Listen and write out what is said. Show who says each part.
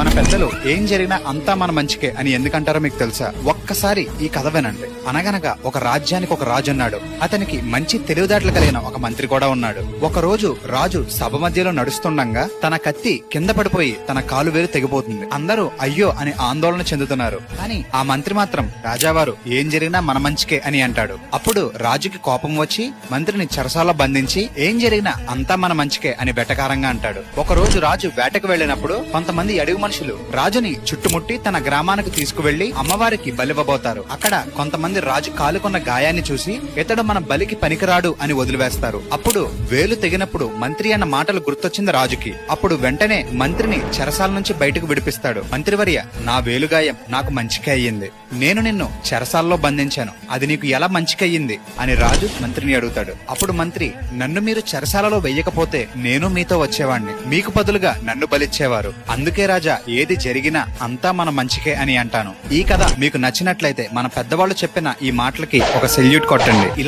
Speaker 1: మన పెద్దలు ఏం జరిగినా అంతా మన మంచికే అని ఎందుకంటారో మీకు తెలుసా? ఒక్కసారి ఈ కథ వినండి. అనగనగా ఒక రాజ్యానికి ఒక రాజు ఉన్నాడు. అతనికి మంచి తెలివితేటలు కలిగిన ఒక మంత్రి కూడా ఉన్నాడు. ఒక రోజు రాజు సభ మధ్యలో నడుస్తుండగా తన కత్తి కింద పడిపోయి తన కాలు వేలు తెగిపోతుంది. అందరూ అయ్యో అని ఆందోళన చెందుతున్నారు. కానీ ఆ మంత్రి మాత్రం రాజావారు ఏం జరిగినా మన మంచికే అని అంటాడు. అప్పుడు రాజుకి కోపం వచ్చి మంత్రిని చెరసాలలో బంధించి ఏం జరిగినా అంతా మన మంచికే అని వెటకారంగా అంటాడు. ఒక రోజు రాజు వేటకు వెళ్లినప్పుడు కొంతమంది అడవి మనుషులు రాజుని చుట్టుముట్టి తన గ్రామానికి తీసుకువెళ్లి అమ్మవారికి బలివ్వబోతారు. అక్కడ కొంతమంది రాజు కాలుకున్న గాయాన్ని చూసి ఇతడు మన బలికి పనికిరాడు అని వదిలివేస్తారు. అప్పుడు వేలు తెగినప్పుడు మంత్రి అన్న మాటలు గుర్తొచ్చింది రాజుకి. అప్పుడు వెంటనే మంత్రిని చెరసాల నుంచి బయటకు విడిపిస్తాడు. మంత్రివర్య, నా వేలుగాయం నాకు మంచికే అయ్యింది. నేను నిన్ను చెరసాలలో బంధించాను. అది నీకు ఎలా మంచికయ్యింది అని రాజు మంత్రిని అడుగుతాడు. అప్పుడు మంత్రి, నన్ను మీరు చెరసాలలో వెయ్యకపోతే నేను మీతో వచ్చేవాణ్ణి. మీకు బదులుగా నన్ను బలిచ్చేవారు. అందుకే రాజా, ఏది జరిగినా అంతా మన మంచికే అని అంటాను. ఈ కథ మీకు నచ్చినట్లయితే మన పెద్దవాళ్ళు చెప్పిన ఈ మాటలకి ఒక సెల్యూట్ కొట్టండి.